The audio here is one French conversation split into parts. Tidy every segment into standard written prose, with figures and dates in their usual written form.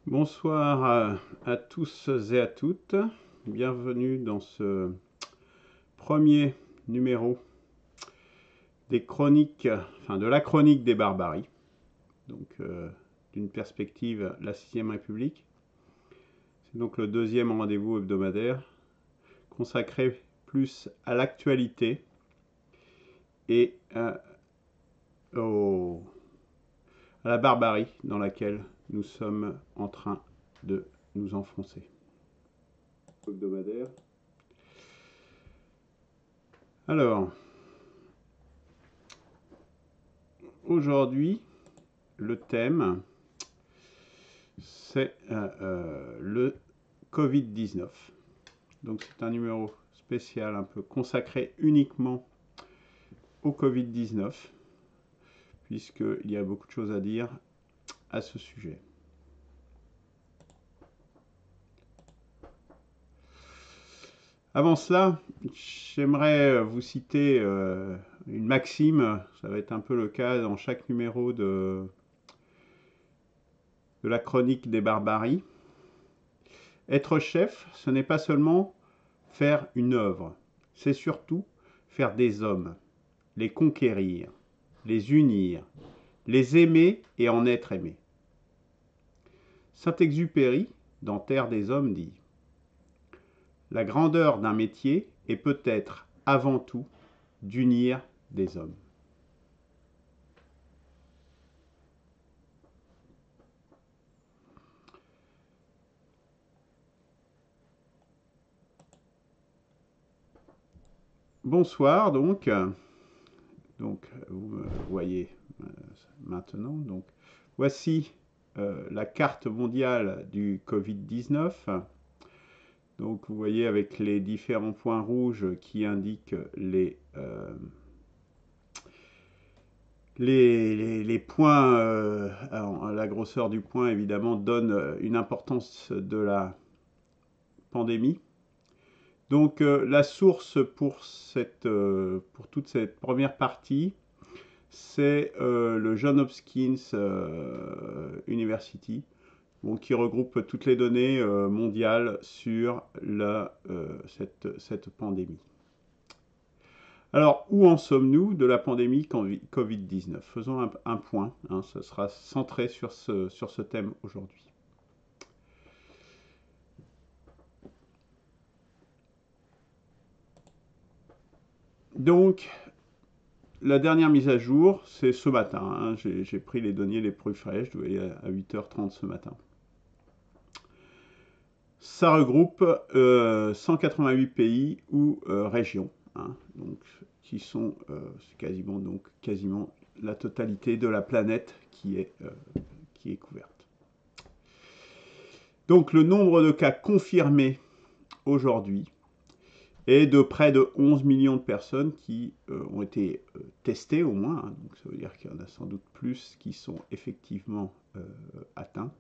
Bonsoir à tous et à toutes. Bienvenue dans ce premier numéro des chroniques, enfin de la chronique des barbaries, donc d'une perspective la 6ème République. C'est donc le deuxième rendez-vous hebdomadaire consacré plus à l'actualité et à la barbarie dans laquelle nous sommes en train de nous enfoncer. Hebdomadaire. Alors, aujourd'hui, le thème, c'est le Covid-19. Donc c'est un numéro spécial un peu consacré uniquement au Covid-19, puisqu'il y a beaucoup de choses à dire à ce sujet. Avant cela, j'aimerais vous citer une maxime, ça va être un peu le cas dans chaque numéro de la chronique des barbaries. Être chef, ce n'est pas seulement faire une œuvre, c'est surtout faire des hommes, les conquérir, les unir, les aimer et en être aimé. Saint-Exupéry, dans Terre des Hommes, dit « La grandeur d'un métier est peut-être avant tout d'unir des hommes. » Bonsoir donc. Donc vous me voyez maintenant. Donc voici la carte mondiale du Covid-19. Donc vous voyez avec les différents points rouges qui indiquent les points, la grosseur du point évidemment donne une importance de la pandémie. Donc la source pour toute cette première partie, c'est le Johns Hopkins University, bon, qui regroupe toutes les données mondiales sur cette pandémie. Alors, où en sommes-nous de la pandémie Covid-19? Faisons un point, hein, ce sera centré sur ce thème aujourd'hui. Donc, la dernière mise à jour, c'est ce matin. Hein, j'ai pris les données les plus fraîches, je dois aller à 8h30 ce matin. Ça regroupe 188 pays ou régions, hein, donc, qui sont quasiment la totalité de la planète qui est couverte. Donc le nombre de cas confirmés aujourd'hui est de près de 11 millions de personnes qui ont été testées au moins, hein, donc ça veut dire qu'il y en a sans doute plus qui sont effectivement atteints.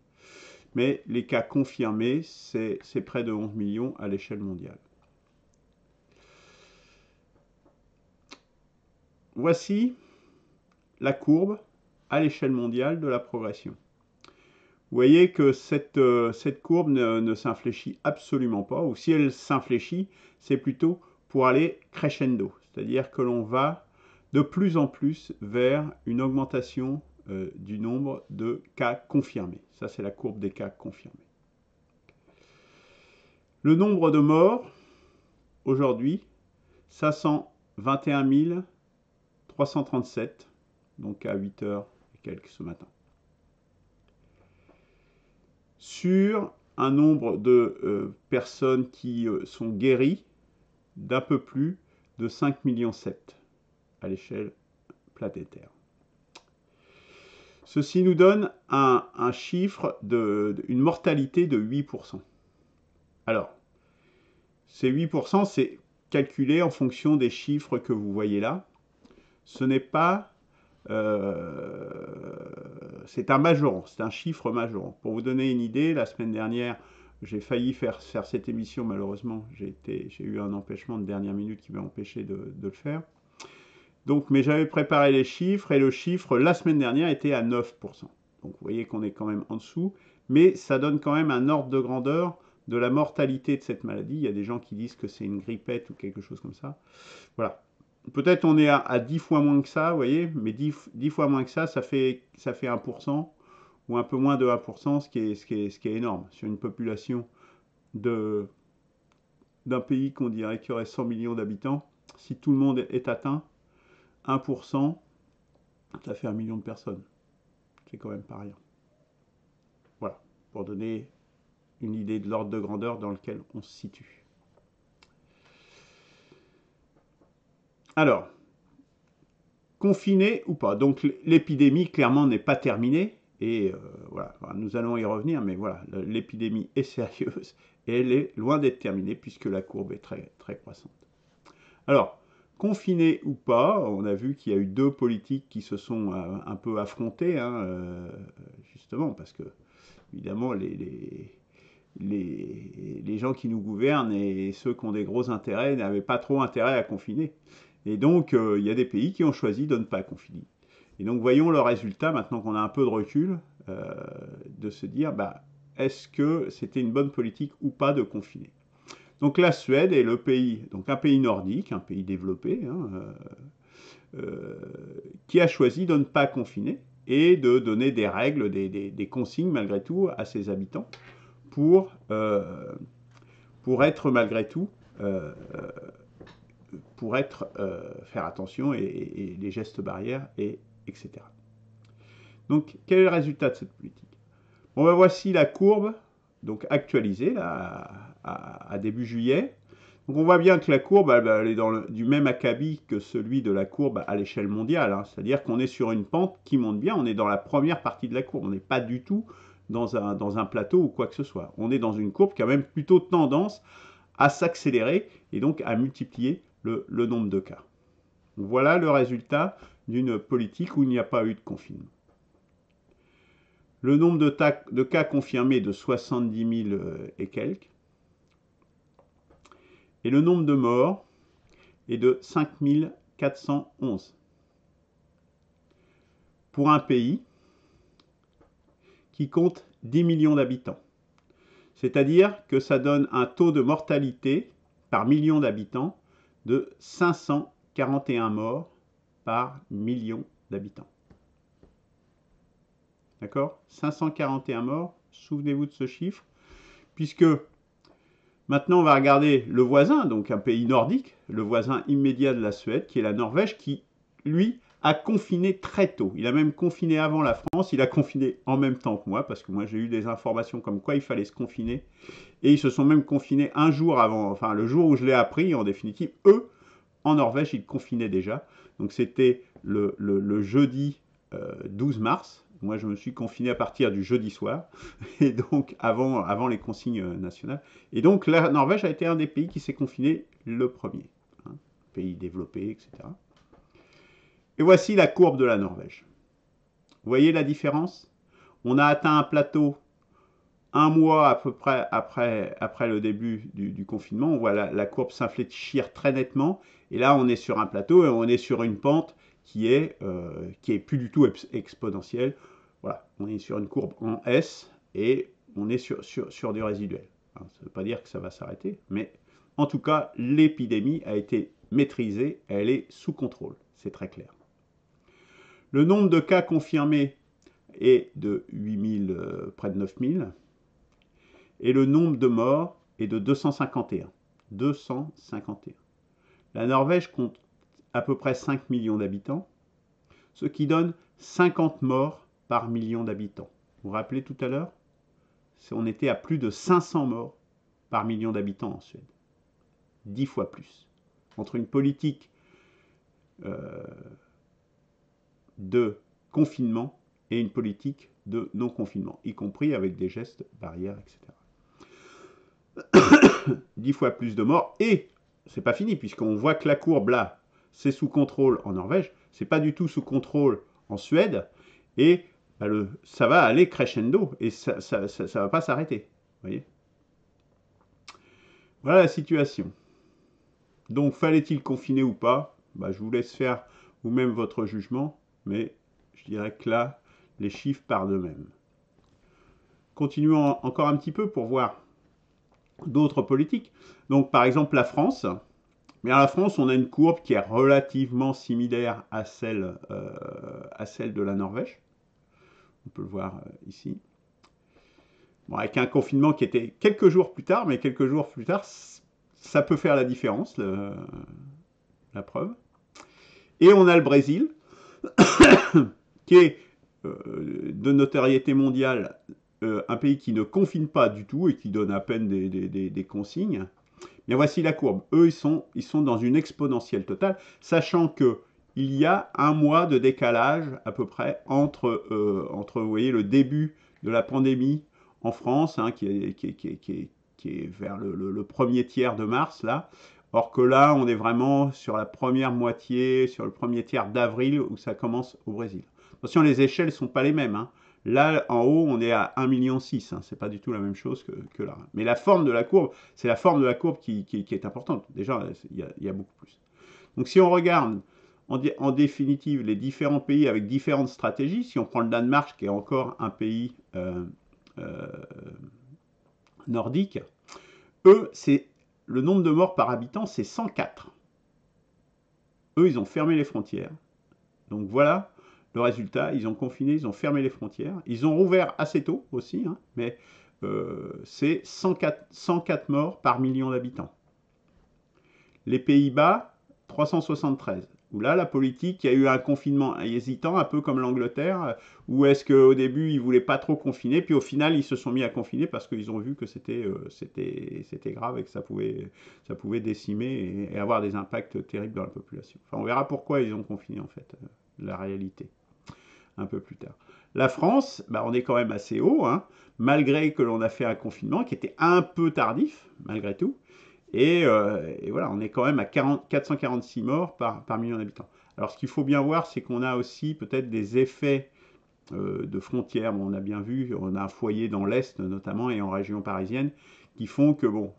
Mais les cas confirmés, c'est près de 11 millions à l'échelle mondiale. Voici la courbe à l'échelle mondiale de la progression. Vous voyez que cette courbe ne s'infléchit absolument pas, ou si elle s'infléchit, c'est plutôt pour aller crescendo, c'est-à-dire que l'on va de plus en plus vers une augmentation du nombre de cas confirmés. Ça, c'est la courbe des cas confirmés. Le nombre de morts, aujourd'hui, 521 337, donc à 8h et quelques ce matin. Sur un nombre de personnes qui sont guéries d'un peu plus de 5,7 millions à l'échelle planétaire. Ceci nous donne un chiffre une mortalité de 8%. Alors, ces 8%, c'est calculé en fonction des chiffres que vous voyez là. Ce n'est pas... c'est un majorant, c'est un chiffre majorant. Pour vous donner une idée, la semaine dernière, j'ai failli faire cette émission, malheureusement, j'ai eu un empêchement de dernière minute qui m'a empêché de le faire. Donc, mais j'avais préparé les chiffres, et le chiffre, la semaine dernière, était à 9%. Donc, vous voyez qu'on est quand même en dessous, mais ça donne quand même un ordre de grandeur de la mortalité de cette maladie. Il y a des gens qui disent que c'est une grippette ou quelque chose comme ça. Voilà. Peut-être on est à 10 fois moins que ça, vous voyez, mais 10 fois moins que ça fait 1%, ou un peu moins de 1%, ce qui est énorme. Sur une population d'un pays qu'on dirait qu'il y aurait 100 millions d'habitants, si tout le monde est atteint, 1%, ça fait 1 million de personnes. C'est quand même pas rien. Voilà, pour donner une idée de l'ordre de grandeur dans lequel on se situe. Alors, confiné ou pas. Donc l'épidémie, clairement, n'est pas terminée. Et voilà, nous allons y revenir, mais voilà, l'épidémie est sérieuse et elle est loin d'être terminée puisque la courbe est très, très croissante. Alors, confiné ou pas, on a vu qu'il y a eu deux politiques qui se sont un peu affrontées, hein, justement, parce que, évidemment, les gens qui nous gouvernent et ceux qui ont des gros intérêts n'avaient pas trop intérêt à confiner. Et donc, il y a des pays qui ont choisi de ne pas confiner. Et donc, voyons le résultat, maintenant qu'on a un peu de recul, de se dire, bah, est-ce que c'était une bonne politique ou pas de confiner? Donc, la Suède est le pays, donc un pays nordique, un pays développé, hein, qui a choisi de ne pas confiner et de donner des règles, des consignes, malgré tout, à ses habitants pour être, malgré tout, faire attention et les gestes barrières, etc. Donc, quel est le résultat de cette politique? Bon, ben, voici la courbe, donc actualisée là, à début juillet. Donc, on voit bien que la courbe, elle est du même acabit que celui de la courbe à l'échelle mondiale. Hein. C'est-à-dire qu'on est sur une pente qui monte bien. On est dans la première partie de la courbe. On n'est pas du tout dans un plateau ou quoi que ce soit. On est dans une courbe qui a même plutôt tendance à s'accélérer et donc à multiplier le nombre de cas. Voilà le résultat d'une politique où il n'y a pas eu de confinement. Le nombre de cas confirmés de 70 000 et quelques. Et le nombre de morts est de 5 411. Pour un pays qui compte 10 millions d'habitants. C'est-à-dire que ça donne un taux de mortalité par million d'habitants de 541 morts par million d'habitants. D'accord? 541 morts, souvenez-vous de ce chiffre, puisque maintenant on va regarder le voisin, donc un pays nordique, le voisin immédiat de la Suède, qui est la Norvège, qui, lui, a confiné très tôt. Il a même confiné avant la France, il a confiné en même temps que moi, parce que moi j'ai eu des informations comme quoi il fallait se confiner, et ils se sont même confinés un jour avant, enfin le jour où je l'ai appris, en définitive, eux, en Norvège, ils confinaient déjà. Donc c'était le jeudi 12 mars. Moi, je me suis confiné à partir du jeudi soir, et donc avant les consignes nationales. Et donc la Norvège a été un des pays qui s'est confiné le premier. Hein, pays développé, etc. Et voici la courbe de la Norvège. Vous voyez la différence? On a atteint un plateau un mois à peu près après le début du confinement. On voit la courbe s'infléchir très nettement. Et là, on est sur un plateau et on est sur une pente qui est plus du tout exponentielle. Voilà, on est sur une courbe en S et on est sur du résiduel. Ça ne veut pas dire que ça va s'arrêter, mais en tout cas, l'épidémie a été maîtrisée, elle est sous contrôle, c'est très clair. Le nombre de cas confirmés est de 8 000, près de 9 000, et le nombre de morts est de 251. 251. La Norvège compte à peu près 5 millions d'habitants, ce qui donne 50 morts par million d'habitants. Vous vous rappelez tout à l'heure? On était à plus de 500 morts par million d'habitants en Suède. 10 fois plus. Entre une politique de confinement et une politique de non-confinement, y compris avec des gestes barrières, etc. 10 fois plus de morts, et c'est pas fini, puisqu'on voit que la courbe là, c'est sous contrôle en Norvège, c'est pas du tout sous contrôle en Suède, et bah, ça va aller crescendo, et ça va pas s'arrêter. Voyez, voilà la situation. Donc, fallait-il confiner ou pas? Bah, je vous laisse faire vous-même votre jugement, mais je dirais que là, les chiffres parlent d'eux-mêmes. continuons encore un petit peu pour voir d'autres politiques. Donc, par exemple, la France. Mais à la France, on a une courbe qui est relativement similaire à celle de la Norvège. On peut le voir ici. Bon, avec un confinement qui était quelques jours plus tard, mais quelques jours plus tard, ça peut faire la différence, la preuve. Et on a le Brésil, qui est de notoriété mondiale, un pays qui ne confine pas du tout et qui donne à peine des consignes. Bien, voici la courbe. Eux, ils sont dans une exponentielle totale, sachant que il y a un mois de décalage à peu près entre vous voyez, le début de la pandémie en France, hein, qui est vers le premier tiers de mars, là. Or que là, on est vraiment sur la première moitié, sur le premier tiers d'avril, où ça commence au Brésil. Attention, les échelles ne sont pas les mêmes, hein. Là, en haut, on est à 1,6 million. Hein. C'est pas du tout la même chose que là. Mais la forme de la courbe, c'est la forme de la courbe qui est importante. Déjà, il y a beaucoup plus. Donc, si on regarde en définitive les différents pays avec différentes stratégies, si on prend le Danemark, qui est encore un pays nordique, eux, c'est le nombre de morts par habitant, c'est 104. Eux, ils ont fermé les frontières. Donc voilà le résultat, ils ont confiné, ils ont fermé les frontières. Ils ont rouvert assez tôt aussi, hein, mais c'est 104 morts par million d'habitants. Les Pays-Bas, 373. Où là, la politique, il y a eu un confinement hésitant, un peu comme l'Angleterre, où est-ce qu'au début, ils ne voulaient pas trop confiner, puis au final, ils se sont mis à confiner parce qu'ils ont vu que c'était grave et que ça pouvait décimer et avoir des impacts terribles dans la population. Enfin, on verra pourquoi ils ont confiné, en fait, la réalité, un peu plus tard. La France, bah, on est quand même assez haut, hein, malgré que l'on a fait un confinement qui était un peu tardif, malgré tout. Et voilà, on est quand même à 446 morts par million d'habitants. Alors ce qu'il faut bien voir, c'est qu'on a aussi peut-être des effets de frontières. Bon, on a bien vu, on a un foyer dans l'Est notamment et en région parisienne qui font que, bon,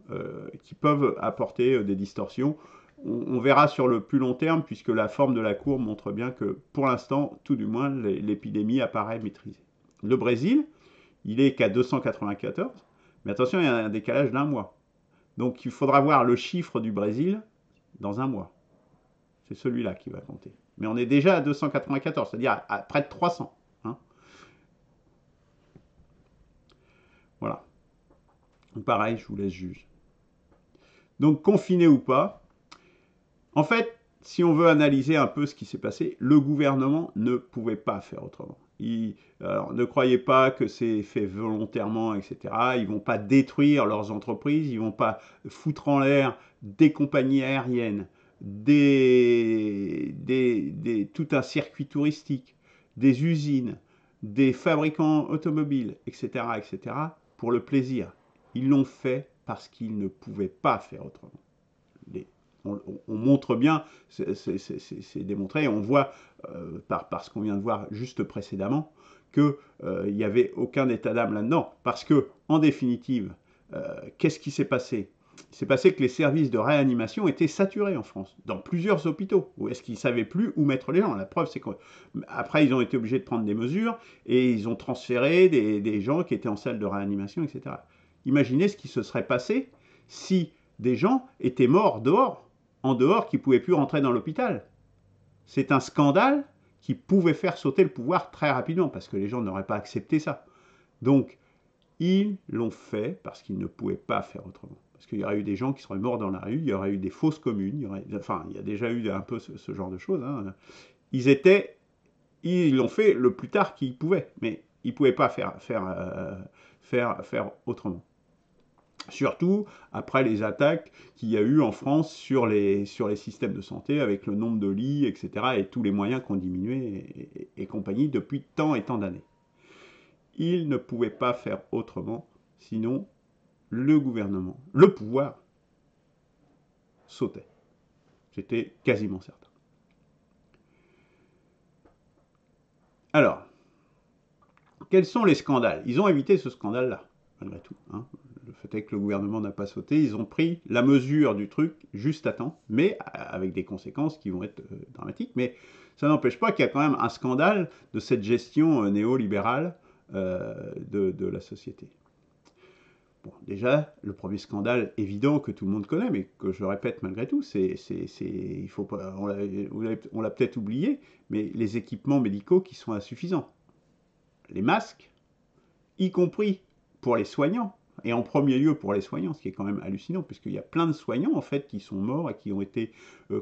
qui peuvent apporter des distorsions. On verra sur le plus long terme, puisque la forme de la courbe montre bien que, pour l'instant, tout du moins, l'épidémie apparaît maîtrisée. Le Brésil, il est qu'à 294, mais attention, il y a un décalage d'un mois. Donc il faudra voir le chiffre du Brésil dans un mois. C'est celui-là qui va compter. Mais on est déjà à 294, c'est-à-dire à près de 300. Hein. Voilà. Donc pareil, je vous laisse juger. Donc confiné ou pas, en fait, si on veut analyser un peu ce qui s'est passé, le gouvernement ne pouvait pas faire autrement. Alors, ne croyez pas que c'est fait volontairement, etc. Ils ne vont pas détruire leurs entreprises, ils ne vont pas foutre en l'air des compagnies aériennes, tout un circuit touristique, des usines, des fabricants automobiles, etc., etc., pour le plaisir. Ils l'ont fait parce qu'ils ne pouvaient pas faire autrement. On montre bien, c'est démontré, on voit par ce qu'on vient de voir juste précédemment, qu'il n'y avait aucun état d'âme là-dedans. Parce que, en définitive, qu'est-ce qui s'est passé? Il s'est passé que les services de réanimation étaient saturés en France, dans plusieurs hôpitaux, où est-ce qu'ils ne savaient plus où mettre les gens. La preuve, c'est qu'après, ils ont été obligés de prendre des mesures, et ils ont transféré des gens qui étaient en salle de réanimation, etc. Imaginez ce qui se serait passé si des gens étaient morts en dehors, qui ne pouvaient plus rentrer dans l'hôpital. C'est un scandale qui pouvait faire sauter le pouvoir très rapidement, parce que les gens n'auraient pas accepté ça. Donc, ils l'ont fait parce qu'ils ne pouvaient pas faire autrement. Parce qu'il y aurait eu des gens qui seraient morts dans la rue, il y aurait eu des fausses communes, il y a déjà eu un peu ce genre de choses. Hein. Ils l'ont fait le plus tard qu'ils pouvaient, mais ils ne pouvaient pas faire autrement. Surtout après les attaques qu'il y a eu en France sur les systèmes de santé, avec le nombre de lits, etc., et tous les moyens qui ont diminué et compagnie depuis tant et tant d'années. Ils ne pouvaient pas faire autrement, sinon le gouvernement, le pouvoir, sautait. C'était quasiment certain. Alors, quels sont les scandales? Ils ont évité ce scandale-là, malgré tout. Hein. Le fait est que le gouvernement n'a pas sauté, ils ont pris la mesure du truc juste à temps, mais avec des conséquences qui vont être dramatiques. Mais ça n'empêche pas qu'il y a quand même un scandale de cette gestion néolibérale de la société. Bon, déjà, le premier scandale évident que tout le monde connaît, mais que je répète malgré tout, il faut pas, on l'a peut-être oublié, mais les équipements médicaux qui sont insuffisants. Les masques, y compris pour les soignants, et en premier lieu pour les soignants, ce qui est quand même hallucinant, puisqu'il y a plein de soignants en fait qui sont morts et qui ont été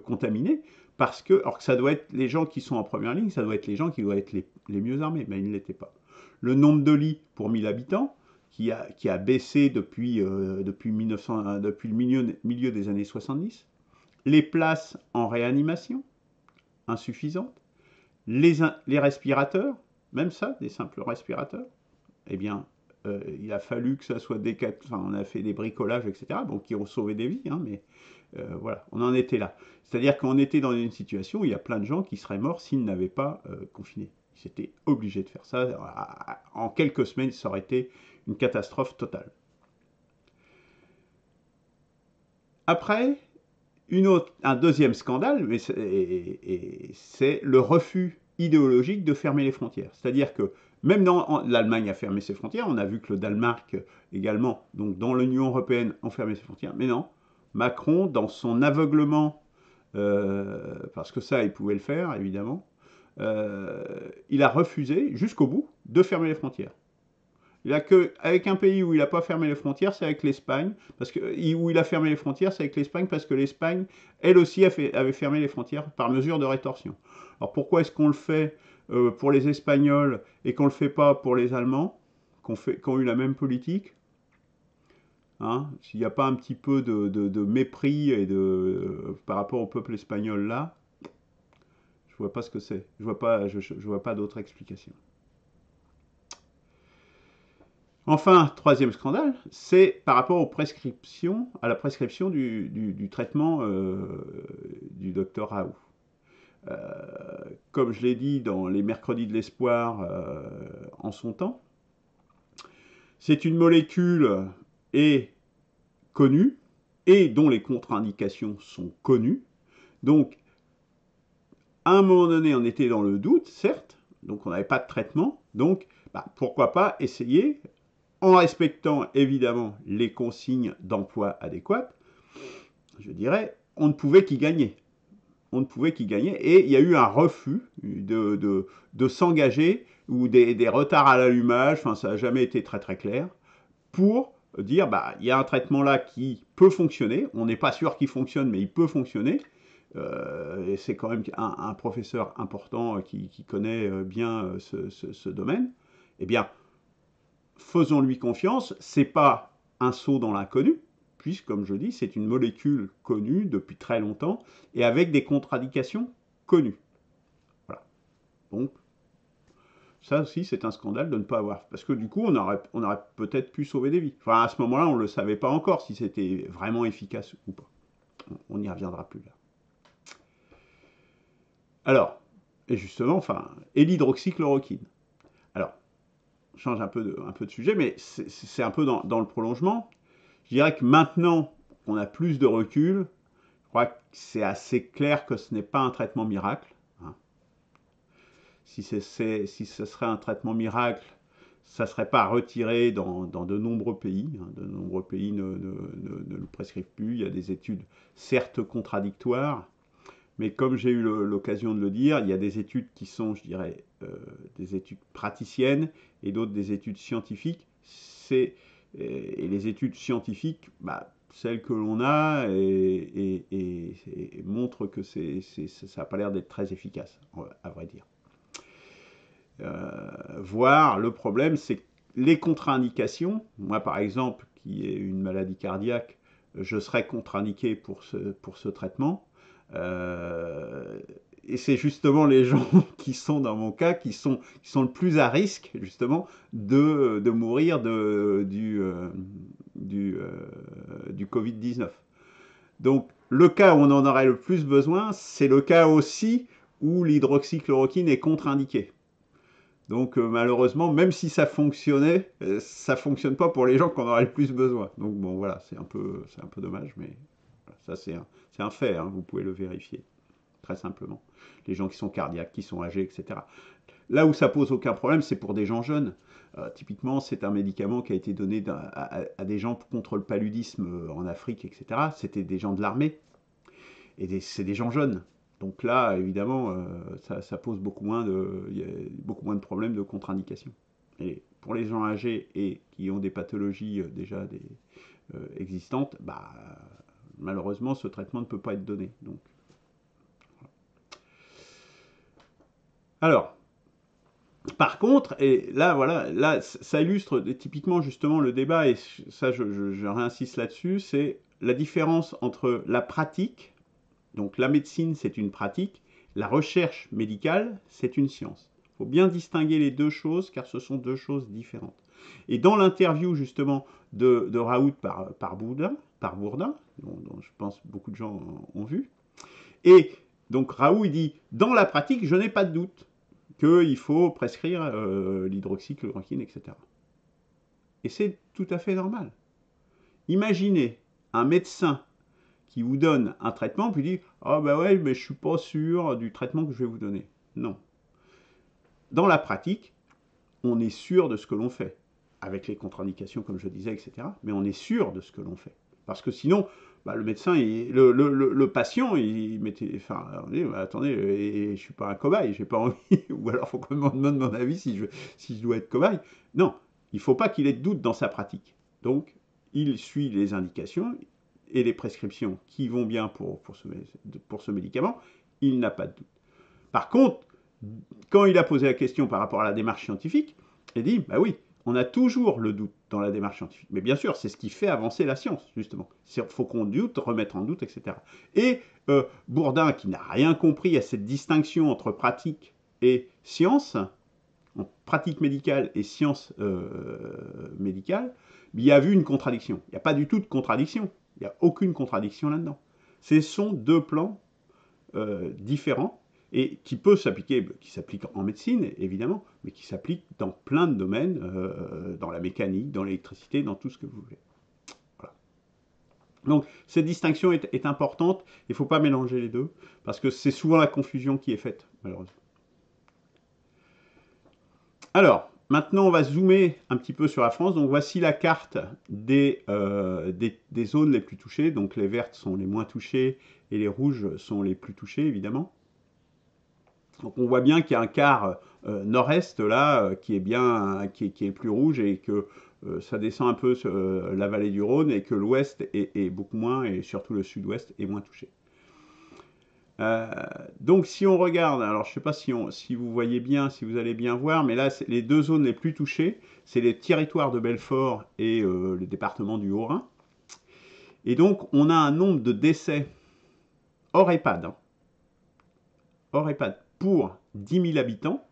contaminés, parce que, alors que ça doit être les gens qui sont en première ligne, ça doit être les gens qui doivent être les mieux armés, mais ils ne l'étaient pas. Le nombre de lits pour 1000 habitants, qui a baissé depuis le milieu des années 70, les places en réanimation, insuffisantes, les respirateurs, même ça, des simples respirateurs, eh bien, il a fallu que ça soit on a fait des bricolages, etc., bon, qui ont sauvé des vies, hein, mais voilà, on en était là. C'est-à-dire qu'on était dans une situation où il y a plein de gens qui seraient morts s'ils n'avaient pas confiné. Ils étaient obligés de faire ça. En quelques semaines, ça aurait été une catastrophe totale. Après, un deuxième scandale, c'est le refus idéologique de fermer les frontières. C'est-à-dire que même l'Allemagne a fermé ses frontières, on a vu que le Danemark également, donc dans l'Union européenne, ont fermé ses frontières, mais non, Macron, dans son aveuglement, parce que ça, il pouvait le faire, évidemment, il a refusé, jusqu'au bout, de fermer les frontières. Avec un pays où il n'a pas fermé les frontières, c'est avec l'Espagne. Où il a fermé les frontières, c'est avec l'Espagne parce que l'Espagne, elle aussi, avait fermé les frontières par mesure de rétorsion. Alors pourquoi est-ce qu'on le fait pour les Espagnols et qu'on ne le fait pas pour les Allemands, qui ont eu la même politique, hein? S'il n'y a pas un petit peu de mépris par rapport au peuple espagnol là, je ne vois pas ce que c'est. Je ne vois pas d'autre explication. Enfin, troisième scandale, c'est par rapport à la prescription du traitement du docteur Raoult. Comme je l'ai dit dans les mercredis de l'espoir en son temps, c'est une molécule connue et dont les contre-indications sont connues. Donc, à un moment donné, on était dans le doute, certes, donc on n'avait pas de traitement, donc pourquoi pas essayer, en respectant évidemment les consignes d'emploi adéquates, je dirais, on ne pouvait qu'y gagner. On ne pouvait qu'y gagner. Et il y a eu un refus de s'engager ou des retards à l'allumage, enfin ça n'a jamais été très très clair, pour dire, il y a un traitement là qui peut fonctionner, on n'est pas sûr qu'il fonctionne, mais il peut fonctionner, et c'est quand même un professeur important qui connaît bien ce domaine, eh bien, faisons-lui confiance, c'est pas un saut dans l'inconnu, puisque, comme je dis, c'est une molécule connue depuis très longtemps et avec des contre-indications connues. Voilà. Donc, ça aussi, c'est un scandale de ne pas avoir. Parce que du coup, on aurait peut-être pu sauver des vies. Enfin, à ce moment-là, on ne le savait pas encore si c'était vraiment efficace ou pas. On n'y reviendra plus là. Alors, et justement, et l'hydroxychloroquine. Alors, je change un peu de sujet, mais c'est un peu dans le prolongement. Je dirais que maintenant qu'on a plus de recul, je crois que c'est assez clair que ce n'est pas un traitement miracle. Hein. Si ce serait un traitement miracle, ça ne serait pas retiré dans de nombreux pays. Hein. De nombreux pays ne le prescrivent plus. Il y a des études certes contradictoires, mais comme j'ai eu l'occasion de le dire, il y a des études qui sont, je dirais, des études praticiennes et d'autres des études scientifiques. Et les études scientifiques, celles que l'on a montrent que ça n'a pas l'air d'être très efficace, à vrai dire. Voire, le problème, c'est les contre-indications. Moi, par exemple, qui ai une maladie cardiaque, je serais contre-indiqué pour ce traitement. Et c'est justement les gens qui sont dans mon cas, qui sont le plus à risque, justement, de mourir du Covid-19. Donc, le cas où on en aurait le plus besoin, c'est le cas aussi où l'hydroxychloroquine est contre-indiquée. Donc malheureusement, même si ça fonctionnait, ça fonctionne pas pour les gens qu'on aurait le plus besoin. Donc bon, voilà, c'est un peu dommage, mais ça c'est un fait, hein, vous pouvez le vérifier. très simplement. Les gens qui sont cardiaques, qui sont âgés, etc. Là où ça pose aucun problème, c'est pour des gens jeunes. Typiquement, c'est un médicament qui a été donné à des gens contre le paludisme en Afrique, etc. C'était des gens de l'armée, et c'est des gens jeunes. Donc là, évidemment, ça pose il y a beaucoup moins de problèmes de contre-indication. Et pour les gens âgés et qui ont des pathologies déjà existantes, bah, malheureusement, ce traitement ne peut pas être donné. Donc, alors, par contre, et là, voilà, là, ça illustre typiquement justement le débat, et ça, je réinsiste là-dessus, c'est la différence entre la pratique, donc la médecine, c'est une pratique, la recherche médicale, c'est une science. Il faut bien distinguer les deux choses, car ce sont deux choses différentes. Et dans l'interview justement de Raoult par Bourdin, dont je pense beaucoup de gens ont vu, et donc Raoult il dit, dans la pratique, je n'ai pas de doute qu'il faut prescrire l'hydroxychloroquine, etc. Et c'est tout à fait normal. Imaginez un médecin qui vous donne un traitement, puis dit « Ah ben ouais, mais je suis pas sûr du traitement que je vais vous donner. » Non. Dans la pratique, on est sûr de ce que l'on fait, avec les contre-indications, comme je disais, etc. Mais on est sûr de ce que l'on fait. Parce que sinon, bah, le médecin, le patient, il mettait, enfin, attendez, je ne suis pas un cobaye, j'ai pas envie, ou alors il faut qu'on me demande mon avis si je dois être cobaye. Non, il ne faut pas qu'il ait de doute dans sa pratique. Donc, il suit les indications et les prescriptions qui vont bien pour ce médicament, il n'a pas de doute. Par contre, quand il a posé la question par rapport à la démarche scientifique, il dit, bah oui, on a toujours le doute dans la démarche scientifique. Mais bien sûr, c'est ce qui fait avancer la science, justement. Il faut qu'on doute, remettre en doute, etc. Et Bourdin, qui n'a rien compris à cette distinction entre pratique et science, pratique médicale et science médicale, il y a vu une contradiction. Il n'y a pas du tout de contradiction. Il n'y a aucune contradiction là-dedans. Ce sont deux plans différents et qui peut s'appliquer, qui s'applique en médecine évidemment, mais qui s'applique dans plein de domaines, dans la mécanique, dans l'électricité, dans tout ce que vous voulez. Voilà. Donc cette distinction est importante, il ne faut pas mélanger les deux, parce que c'est souvent la confusion qui est faite, malheureusement. Alors, maintenant on va zoomer un petit peu sur la France, donc voici la carte des zones les plus touchées, donc les vertes sont les moins touchées, et les rouges sont les plus touchées, évidemment. Donc on voit bien qu'il y a un quart nord-est là qui est plus rouge et que ça descend un peu la vallée du Rhône et que l'ouest est beaucoup moins et surtout le sud-ouest est moins touché. Donc si on regarde, alors je ne sais pas si vous voyez bien, si vous allez bien voir, mais là les deux zones les plus touchées, c'est les territoires de Belfort et le département du Haut-Rhin. Et donc on a un nombre de décès hors EHPAD, hors EHPAD pour 10 000 habitants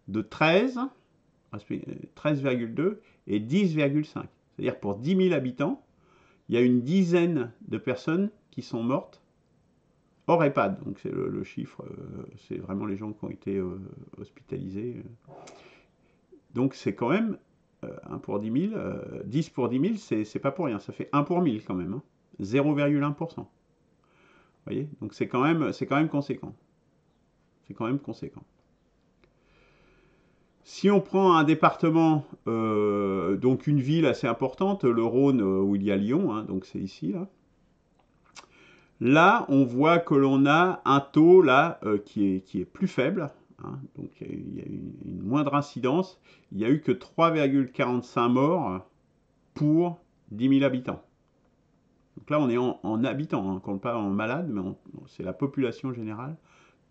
de 13,2 et 10,5. C'est-à-dire pour 10 000 habitants, il y a une dizaine de personnes qui sont mortes hors EHPAD. Donc c'est le chiffre, c'est vraiment les gens qui ont été hospitalisés. Donc c'est quand même 1 pour 10 000, 10 pour 10 000, c'est pas pour rien, ça fait 1 pour 1000 quand même, hein, 0,1%. Vous voyez, donc c'est quand même conséquent. C'est quand même conséquent. Si on prend un département, donc une ville assez importante, le Rhône où il y a Lyon, hein, donc c'est ici, là. Là, on voit que l'on a un taux là qui est plus faible, hein, donc il y a une moindre incidence. Il n'y a eu que 3,45 morts pour 10 000 habitants. Donc là, on est en habitants, hein, on ne compte pas en malades, mais c'est la population générale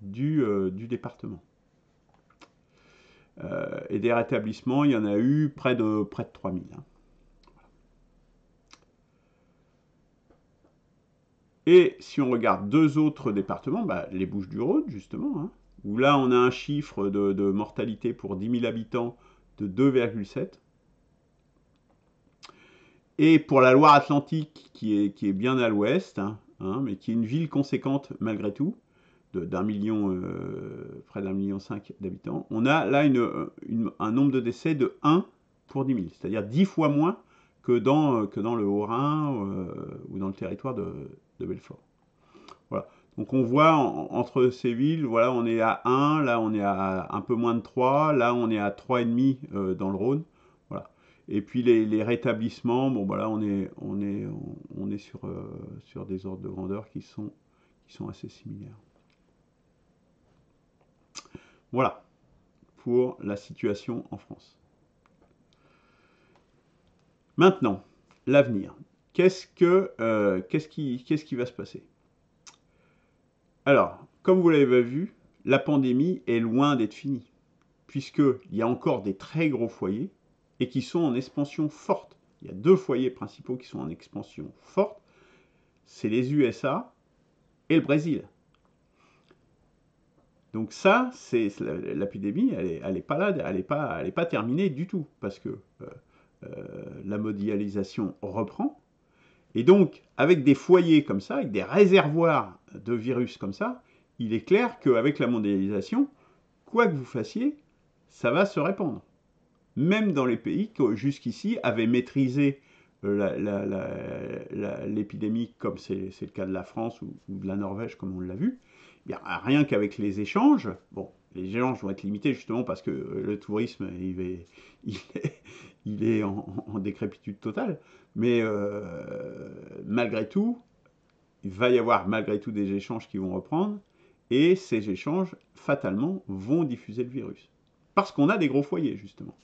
du département. Et des rétablissements, il y en a eu près de 3000. Hein. Et si on regarde deux autres départements, bah, les Bouches-du-Rhône, justement, hein, où là on a un chiffre de mortalité pour 10 000 habitants de 2,7. Et pour la Loire-Atlantique, qui est bien à l'ouest, hein, mais qui est une ville conséquente malgré tout, d'un million, près d'1,5 million d'habitants, on a là un nombre de décès de 1 pour 10 000, c'est-à-dire 10 fois moins que dans le Haut-Rhin ou dans le territoire de Belfort. Voilà. Donc on voit entre ces villes, voilà, on est à 1, là on est à un peu moins de 3, là on est à 3,5 dans le Rhône. Voilà. Et puis les rétablissements, bon voilà, on est sur des ordres de grandeur qui sont assez similaires. Voilà pour la situation en France. Maintenant, l'avenir. Qu'est-ce qui va se passer? Alors, comme vous l'avez vu, la pandémie est loin d'être finie, puisqu'il y a encore des très gros foyers et qui sont en expansion forte. Il y a deux foyers principaux qui sont en expansion forte, c'est les USA et le Brésil. Donc ça, c'est l'épidémie, elle est pas là, elle est pas terminée du tout, parce que la mondialisation reprend. Et donc, avec des foyers comme ça, avec des réservoirs de virus comme ça, il est clair qu'avec la mondialisation, quoi que vous fassiez, ça va se répandre. Même dans les pays qui jusqu'ici avaient maîtrisé l'épidémie, comme c'est le cas de la France ou de la Norvège, comme on l'a vu, bien, rien qu'avec les échanges, bon, les échanges vont être limités justement parce que le tourisme, il est en décrépitude totale, mais malgré tout, il va y avoir malgré tout des échanges qui vont reprendre, et ces échanges, fatalement, vont diffuser le virus. Parce qu'on a des gros foyers, justement.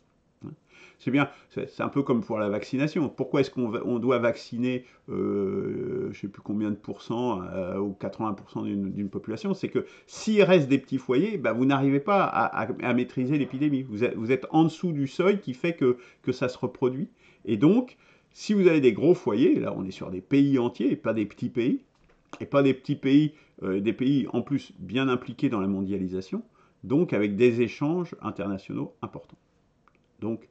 C'est bien, c'est un peu comme pour la vaccination. Pourquoi est-ce qu'on doit vacciner, je ne sais plus combien de pourcents, ou 80% d'une population? C'est que s'il reste des petits foyers, bah, vous n'arrivez pas à maîtriser l'épidémie. Vous êtes en dessous du seuil qui fait que ça se reproduit. Et donc, si vous avez des gros foyers, là on est sur des pays entiers, et pas des petits pays, et pas des petits pays, des pays en plus bien impliqués dans la mondialisation, donc avec des échanges internationaux importants. Donc,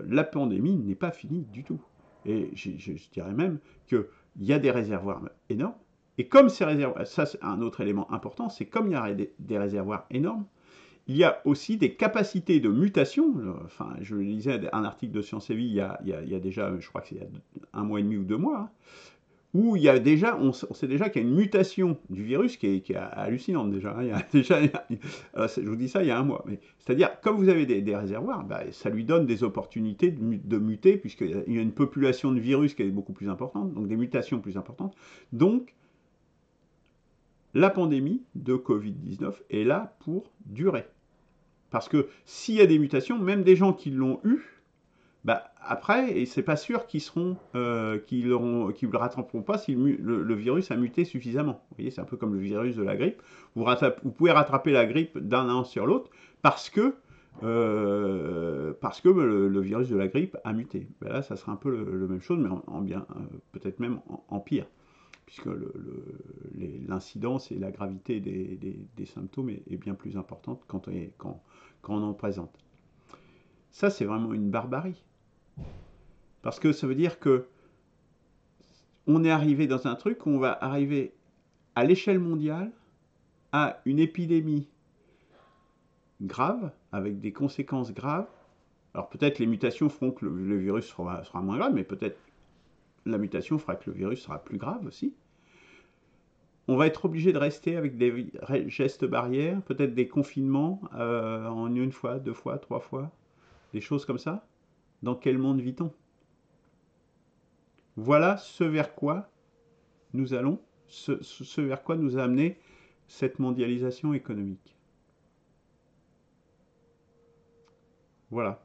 la pandémie n'est pas finie du tout. Et je dirais même qu'il y a des réservoirs énormes. Et comme ces réservoirs, ça c'est un autre élément important, c'est comme il y a des réservoirs énormes, il y a aussi des capacités de mutation. Enfin, je lisais un article de Science et Vie il y a déjà, je crois que c'est il y a 1 mois et demi ou 2 mois, hein, où il y a déjà, on sait déjà qu'il y a une mutation du virus qui est hallucinante déjà. Il y a déjà, je vous dis ça il y a 1 mois. C'est-à-dire, comme vous avez des réservoirs, bah, ça lui donne des opportunités de muter, puisqu'il y a une population de virus qui est beaucoup plus importante, donc des mutations plus importantes. Donc, la pandémie de Covid-19 est là pour durer. Parce que s'il y a des mutations, même des gens qui l'ont eu, bah, après, et c'est pas sûr qu'ils le rattraperont pas si le virus a muté suffisamment. Vous voyez, c'est un peu comme le virus de la grippe. Vous pouvez rattraper la grippe d'un an sur l'autre parce que le virus de la grippe a muté. Ben là, ça sera un peu le même chose, mais en bien, peut-être même en pire, puisque l'incidence et la gravité des symptômes est bien plus importante quand on en présente. Ça, c'est vraiment une barbarie. Parce que ça veut dire que on est arrivé dans un truc où on va arriver à l'échelle mondiale à une épidémie grave, avec des conséquences graves. Alors peut-être les mutations feront que le virus sera moins grave, mais peut-être la mutation fera que le virus sera plus grave aussi. On va être obligé de rester avec des gestes barrières, peut-être des confinements en 1 fois, 2 fois, 3 fois, des choses comme ça. Dans quel monde vit-on? Voilà ce vers quoi nous allons, ce vers quoi nous a amené cette mondialisation économique. Voilà.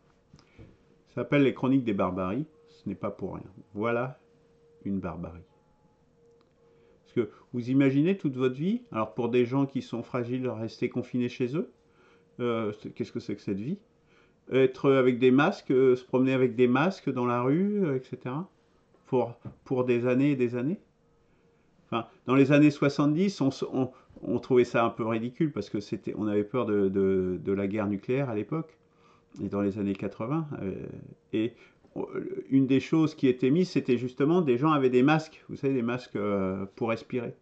Ça s'appelle les chroniques des barbaries. Ce n'est pas pour rien. Voilà une barbarie. Parce que vous imaginez toute votre vie, alors pour des gens qui sont fragiles, rester confinés chez eux, qu'est-ce que c'est que cette vie? Être avec des masques, se promener avec des masques dans la rue, etc. Pour des années et des années. Enfin, dans les années 70, on trouvait ça un peu ridicule parce que on avait peur de la guerre nucléaire à l'époque, et dans les années 80. Et une des choses qui était mise, c'était justement des gens avaient des masques, vous savez, des masques pour respirer.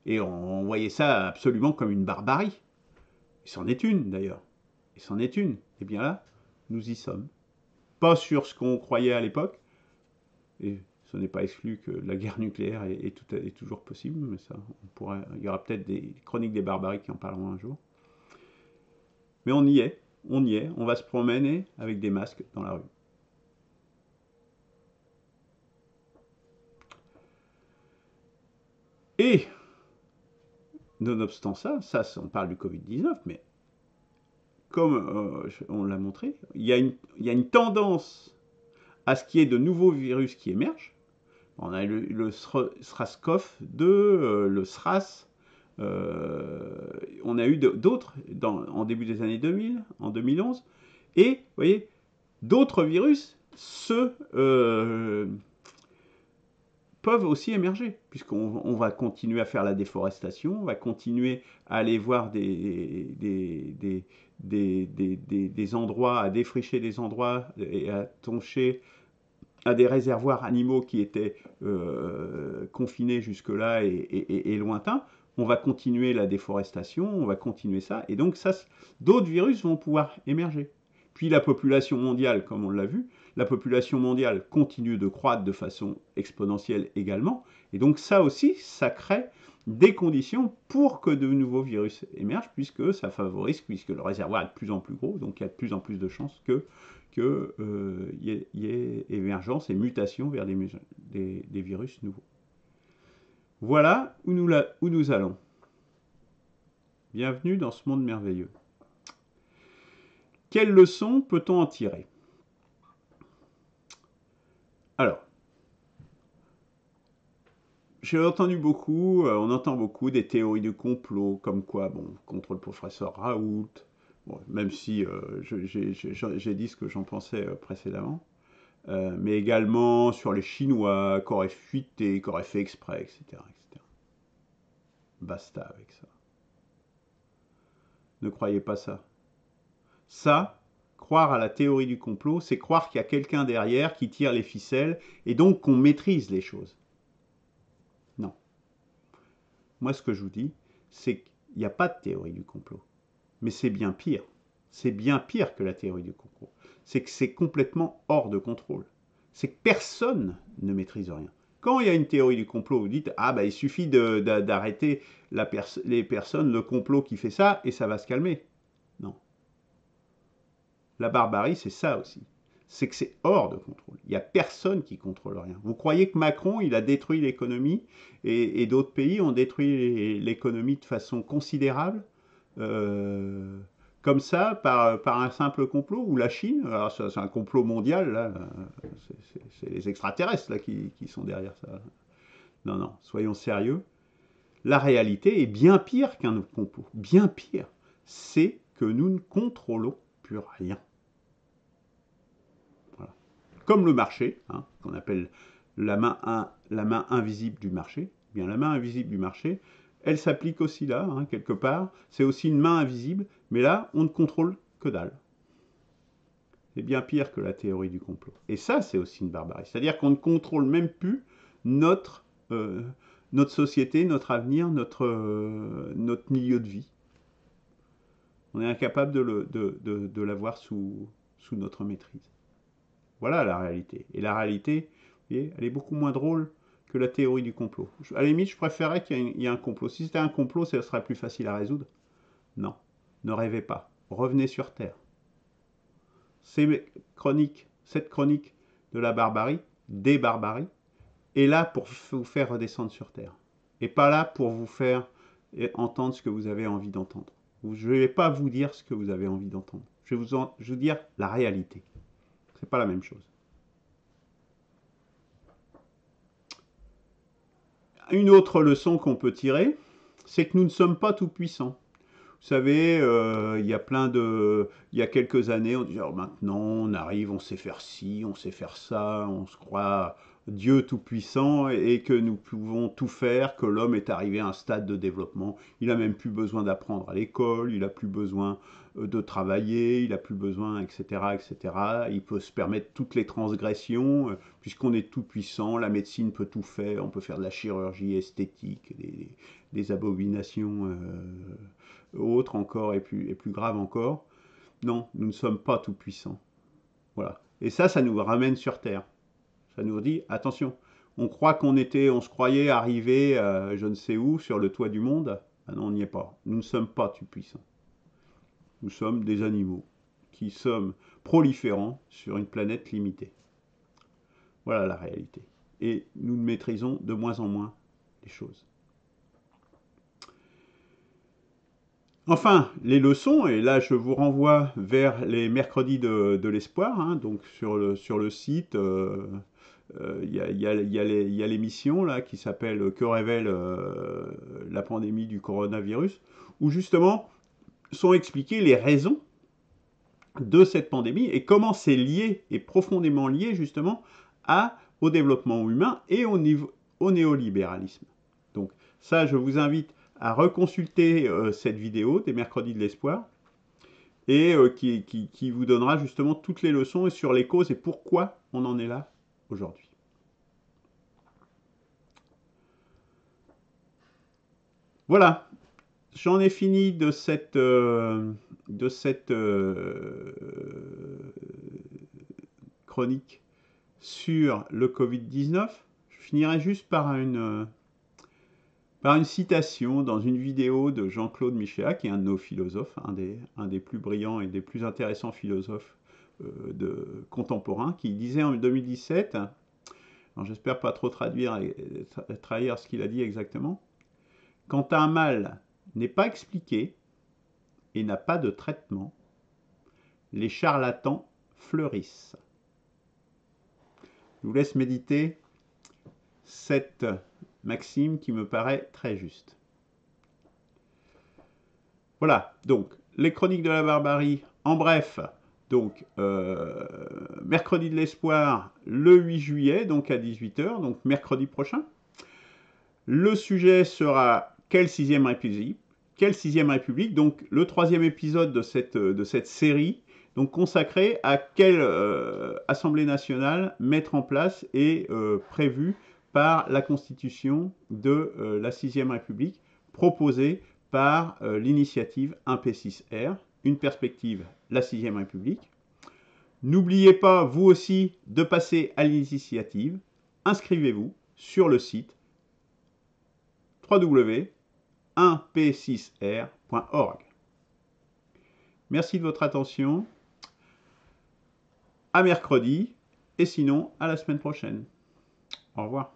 Et on voyait ça absolument comme une barbarie. Et c'en est une d'ailleurs. Et c'en est une. Et bien là, nous y sommes. Pas sur ce qu'on croyait à l'époque, et ce n'est pas exclu que la guerre nucléaire est toujours possible, mais ça, il y aura peut-être des chroniques des barbaries qui en parleront un jour. Mais on y est, on va se promener avec des masques dans la rue. Et, nonobstant ça, on parle du Covid-19, mais comme on l'a montré, il y a une tendance à ce qu'il y ait de nouveaux virus qui émergent. On a le SRAS-CoV-2, le SRAS, on a eu d'autres en début des années 2000, en 2011, et vous voyez, d'autres virus peuvent aussi émerger, puisqu'on va continuer à faire la déforestation, on va continuer à aller voir des endroits, à défricher des endroits et à toncher à des réservoirs animaux qui étaient confinés jusque-là et lointains. On va continuer la déforestation, on va continuer ça, et donc d'autres virus vont pouvoir émerger. Puis la population mondiale, comme on l'a vu, la population mondiale continue de croître de façon exponentielle également, et donc ça aussi, ça crée des conditions pour que de nouveaux virus émergent, puisque ça favorise, puisque le réservoir est de plus en plus gros, donc il y a de plus en plus de chances qu'il y ait émergence et mutation vers des virus nouveaux. Voilà où nous allons. Bienvenue dans ce monde merveilleux. Quelles leçons peut-on en tirer? Alors, j'ai entendu beaucoup, on entend beaucoup des théories du complot, comme quoi, bon, contre le professeur Raoult, bon, même si j'ai dit ce que j'en pensais précédemment, mais également sur les Chinois qui auraient fuité, qui auraient fait exprès, etc., etc. Basta avec ça. Ne croyez pas ça. Ça, croire à la théorie du complot, c'est croire qu'il y a quelqu'un derrière qui tire les ficelles et donc qu'on maîtrise les choses. Non. Moi, ce que je vous dis, c'est qu'il n'y a pas de théorie du complot. Mais c'est bien pire. C'est bien pire que la théorie du complot. C'est que c'est complètement hors de contrôle. C'est que personne ne maîtrise rien. Quand il y a une théorie du complot, vous dites, ah ben il suffit d'arrêter les personnes, le complot qui fait ça, et ça va se calmer. Non. La barbarie, c'est ça aussi. C'est que c'est hors de contrôle. Il n'y a personne qui contrôle rien. Vous croyez que Macron, il a détruit l'économie et d'autres pays ont détruit l'économie de façon considérable comme ça, par un simple complot, ou la Chine, alors c'est un complot mondial, là, c'est les extraterrestres là, qui sont derrière ça. Non, non, soyons sérieux. La réalité est bien pire qu'un complot, bien pire. C'est que nous ne contrôlons plus rien. Voilà. Comme le marché, hein, qu'on appelle la main invisible du marché. Eh bien, la main invisible du marché, elle s'applique aussi là, hein, quelque part. C'est aussi une main invisible, mais là, on ne contrôle que dalle. C'est bien pire que la théorie du complot. Et ça, c'est aussi une barbarie. C'est-à-dire qu'on ne contrôle même plus notre société, notre avenir, notre milieu de vie. On est incapable de l'avoir sous notre maîtrise. Voilà la réalité. Et la réalité, vous voyez, elle est beaucoup moins drôle que la théorie du complot. À la limite, je préférerais qu'il y ait un complot. Si c'était un complot, ça serait plus facile à résoudre. Non, ne rêvez pas. Revenez sur Terre. Cette chronique de la barbarie, des barbaries, est là pour vous faire redescendre sur Terre. Et pas là pour vous faire entendre ce que vous avez envie d'entendre. Je ne vais pas vous dire ce que vous avez envie d'entendre. Je vais vous dire la réalité. C'est pas la même chose. Une autre leçon qu'on peut tirer, c'est que nous ne sommes pas tout puissants. Vous savez, il y a quelques années, on disait, oh, maintenant on arrive, on sait faire ci, on sait faire ça, on se croit Dieu tout-puissant et que nous pouvons tout faire, que l'homme est arrivé à un stade de développement. Il n'a même plus besoin d'apprendre à l'école, il n'a plus besoin de travailler, il n'a plus besoin, etc., etc. Il peut se permettre toutes les transgressions, puisqu'on est tout-puissant, la médecine peut tout faire, on peut faire de la chirurgie esthétique, des abominations autres encore et plus grave encore. Non, nous ne sommes pas tout puissants. Voilà. Et ça nous ramène sur Terre. Ça nous dit, attention, On croit on se croyait arrivé je ne sais où, sur le toit du monde. Ah non, on n'y est pas. Nous ne sommes pas tout-puissants. Nous sommes des animaux qui sommes proliférants sur une planète limitée. Voilà la réalité. Et nous maîtrisons de moins en moins les choses. Enfin, les leçons, et là je vous renvoie vers les mercredis de l'espoir, hein, donc sur le site, il y a l'émission là qui s'appelle Que révèle la pandémie du coronavirus, où justement sont expliquées les raisons de cette pandémie et comment c'est lié et profondément lié justement au développement humain et au néolibéralisme. Donc ça, je vous invite à reconsulter cette vidéo des mercredis de l'espoir et qui vous donnera justement toutes les leçons et sur les causes et pourquoi on en est là aujourd'hui. Voilà, j'en ai fini de cette chronique sur le Covid-19. Je finirai juste par une citation dans une vidéo de Jean-Claude Michéa, qui est un de nos philosophes, un des plus brillants et des plus intéressants philosophes contemporains, qui disait en 2017, j'espère pas trop trahir ce qu'il a dit exactement, quand un mal n'est pas expliqué et n'a pas de traitement, les charlatans fleurissent. Je vous laisse méditer cette maxime qui me paraît très juste. Voilà, donc les chroniques de la barbarie, en bref, donc mercredi de l'espoir, le 8 juillet, donc à 18h, donc mercredi prochain. Le sujet sera quelle sixième République? Quelle sixième République? Donc le troisième épisode de cette série, donc consacré à quelle Assemblée nationale mettre en place est prévue par la Constitution de la sixième République, proposée par l'initiative 1P6R, une perspective, la sixième République. N'oubliez pas, vous aussi, de passer à l'initiative. Inscrivez-vous sur le site www.1p6r.org. Merci de votre attention. À mercredi, et sinon à la semaine prochaine. Au revoir.